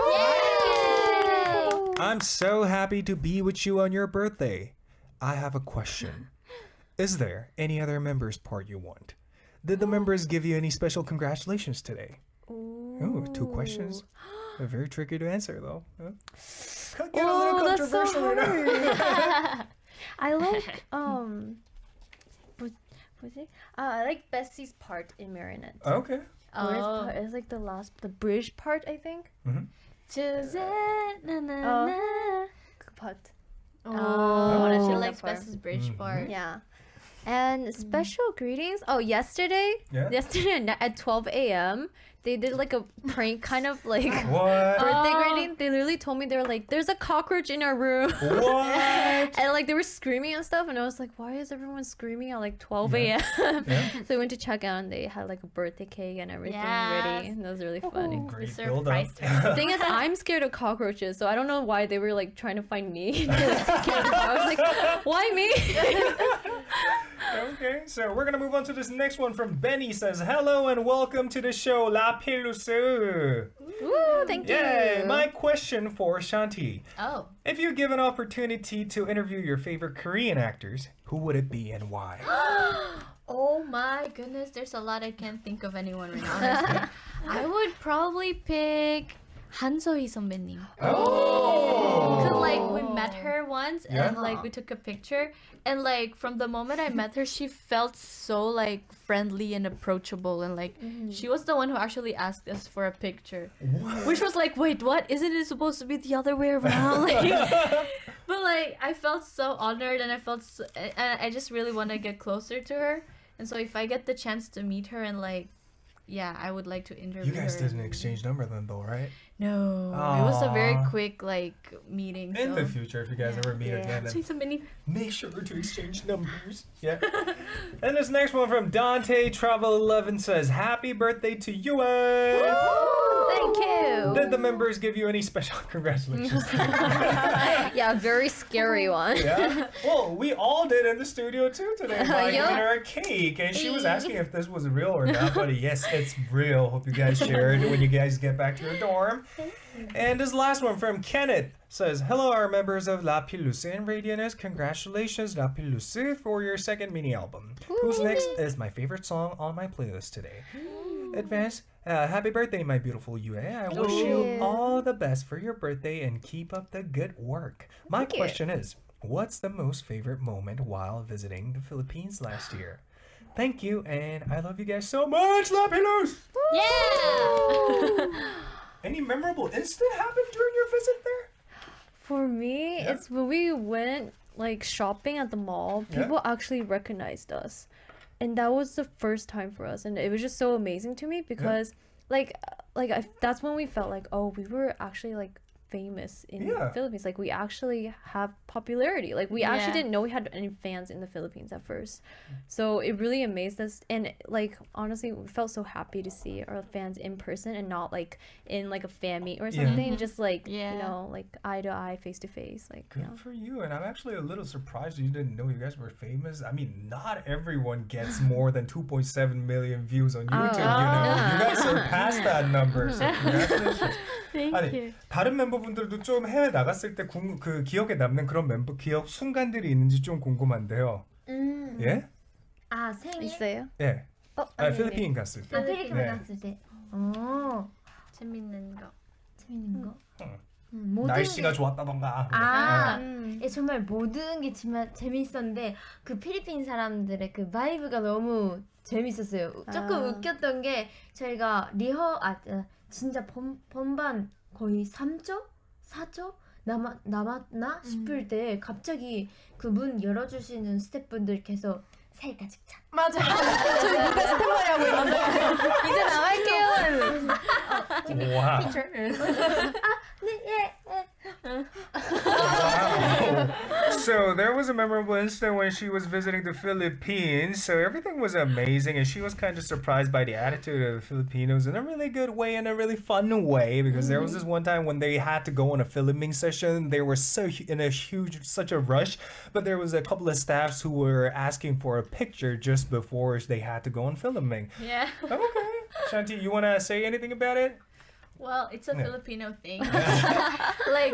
I'm so happy to be with you on your birthday. I have a question. Is there any other members part you want? Did the members give you any special congratulations today?" Oh, 2 questions. Very tricky to answer though. Could get a little that's so controversial, you know? I like was it? I like Bessie's part in Marionette. Okay. It's like the bridge part, I think. Choose it, na na Oh. na. 그 part. She that likes part. Bess's bridge part. Yeah. And special greetings. Oh, yesterday at 12 a.m. they did like a prank kind of like What? birthday greeting. They literally told me they were like, "There's a cockroach in our room." What? And like they were screaming and stuff, and I was like, "Why is everyone screaming at like 12 a.m.?" So we went to check out, and they had like a birthday cake and everything ready. And that was really funny. Great We build up. surprised her. The thing is, I'm scared of cockroaches, so I don't know why they were like trying to find me. I was like, "Why me?" Okay, so we're gonna move on to this next one from Benny. Says hello and welcome to the show, Lapillus. Woo, thank you. Yay! My question for Shanti: Oh. if you give an opportunity to interview your favorite Korean actors, who would it be and why? Oh my goodness, there's a lot. I can't think of anyone right now. Honestly. I would probably pick 한서희 선배님. Oh. Cause like we met her once and Yeah. like we took a picture and like from the moment I met her she felt so like friendly and approachable and like she was the one who actually asked us for a picture. What? Which was like, wait, what? Isn't it supposed to be the other way around? Like, but like I felt so honored and I just really want to get closer to her. And so if I get the chance to meet her and like yeah, I would like to interview You guys her. didn't exchange number then, though, right? No, it was a very Aw. quick like meeting. In so. the future, if you guys ever meet again, then So 선배님. make sure to exchange numbers. Yeah. And this next one from Dante Travel 11 says, "Happy birthday to you!" Thank you. Did the members give you any special congratulations? Yeah, very scary one. Yeah. Well, we all did in the studio too today by Yup. giving her a cake, and she was asking if this was real or not. But yes, it's real. Hope you guys share it when you guys get back to your dorm. And this last one from Kenneth says, "Hello, our members of Lapillus and Radianus. Congratulations, Lapillus, for your second mini album. Who's next is my favorite song on my playlist today. Advance, happy birthday, my beautiful Yue. I wish you all the best for your birthday and keep up the good work. My question is, what's the most favorite moment while visiting the Philippines last year? Thank you, and I love you guys so much, Lapillus." Yeah. Any memorable incident happened during your visit there? For me, Yeah. it's when we went like shopping at the mall, Yeah. people actually recognized us. And that was the first time for us, and it was just so amazing to me because that's when we felt like, oh, we were actually like famous in the Philippines. Like we actually have popularity. Like we actually didn't know we had any fans in the Philippines at first. So it really amazed us, and like honestly we felt so happy to see our fans in person and not like in like a fan meet or something. Just like you know, like eye to eye, face to face. Like Good for you. And I'm actually a little surprised you didn't know you guys were famous. I mean, not everyone gets more than 2.7 million views on YouTube, you know. You guys surpassed that number. So congratulations. 아니, 다른 멤버분들도 좀 해외 나갔을 때 그 기억에 남는 그런 멤버 기억 순간들이 있는지 좀 궁금한데요. 예? 아 생일? 있어요? 예. 아니, 필리핀 갔을 때. 아 필리핀 네. 갔을 때. 어 재밌는 거. 재밌는 거. 응. 모든 날씨가 게 좋았다던가. 아, 네. 예, 정말 모든 게 재밌었는데 그 필리핀 사람들의 그 바이브가 너무 재밌었어요. 조금 웃겼던 게 저희가 진짜 본반 거의 3초? 4초? 남았나 싶을 때 갑자기 그 문 열어주시는 스태프분들께서 새해 가득 차. 맞아. 저희 무대 스탠바이 하고 있는데 이제 나갈게요. Wow. Wow. So there was a memorable incident when she was visiting the Philippines. So everything was amazing, and she was kind of surprised by the attitude of the Filipinos in a really good way and a really fun way. Because there was this one time when they had to go on a filming session. They were such a rush, but there was a couple of staffs who were asking for a picture just before they had to go on filming. Yeah. Okay, Shanti, you want to say anything about it? Well, it's a Yeah. Filipino thing. like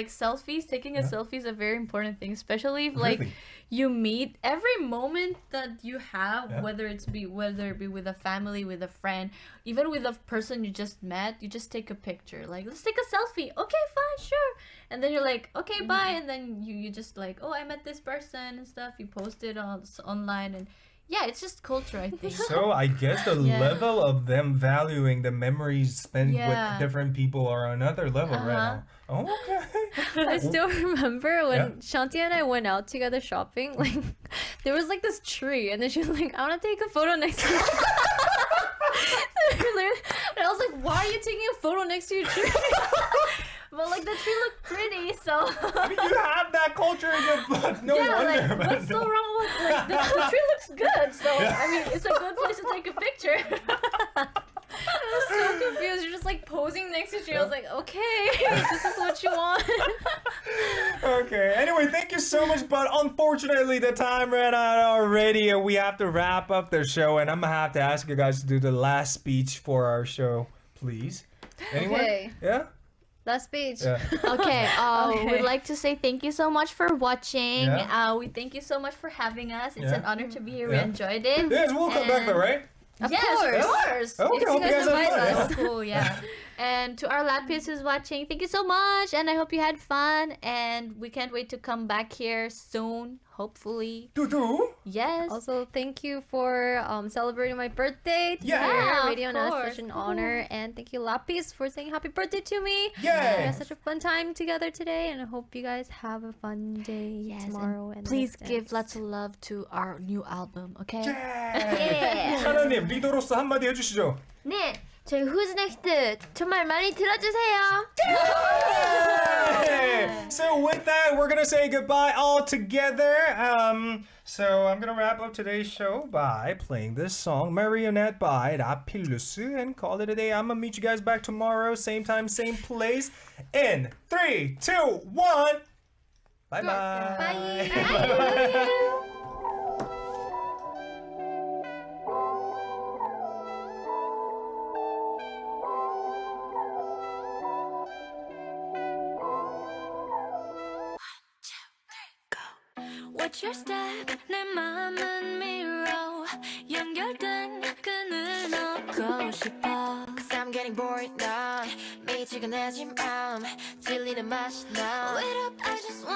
selfies, taking a selfie is a very important thing, especially if like Really? you meet every moment that you have, Yeah. whether it be with a family, with a friend, even with a person you just met, you just take a picture. Like, let's take a selfie. Okay, fine, sure. And then you're like, okay, bye. And then you just like, oh, I met this person and stuff. You post it online and. Yeah, it's just culture, I think. So I guess the Yeah. level of them valuing the memories spent Yeah. with different people are another level right now. Oh, okay. I still remember when Yeah. Shanti and I went out together shopping. Like, there was like this tree, and then she was like, "I want to take a photo next to it." And I was like, "Why are you taking a photo next to your tree?" But like the tree looked pretty, so. I mean, you have that culture in your blood. No Yeah, wonder. like man. what's so wrong with like the tree looks good, so I mean it's a good place to take a picture. I was so confused. You're just like posing next to you. I was like, "Okay, this is what you want." Okay. Anyway, thank you so much. But unfortunately, the time ran out already, and we have to wrap up the show. And I'm gonna have to ask you guys to do the last speech for our show, please. Anyone? Okay. Yeah. Last speech. Yeah. Okay, Okay. we'd like to say thank you so much for watching. Yeah. We thank you so much for having us. It's Yeah. an honor to be here. Yeah. We enjoyed it. Yes, we'll come back though, right? Of Yes, course. of course. Okay, hope you guys have fun. us. Cool, yeah. And to our Lapillus who's watching, thank you so much, and I hope you had fun. And we can't wait to come back here soon, hopefully. Doo-doo. Yes. Also, thank you for celebrating my birthday. Yeah. Yeah, Radio of Now is course. such an honor, and thank you, Lapis, for saying happy birthday to me. We Yes. had such a fun time together today, and I hope you guys have a fun day Yes, tomorrow. And Please next give day. lots of love to our new album, okay? 예. 하나님 리더로서 한마디 해주시죠. 네, 저희 Who's Next 정말 많이 들어주세요. Yay! So with that, we're gonna say goodbye all together. So I'm gonna wrap up today's show by playing this song, Marionette by Lapillus, and call it a day. I'm gonna meet you guys back tomorrow, same time, same place. In 3, 2, 1. Bye bye. Bye. Watch your step 내 맘은 mirror 연결된 끈을 놓고 싶어 Cause I'm getting bored 난 미치겠네 지맘 질리는 맛이 나 Wait up I just want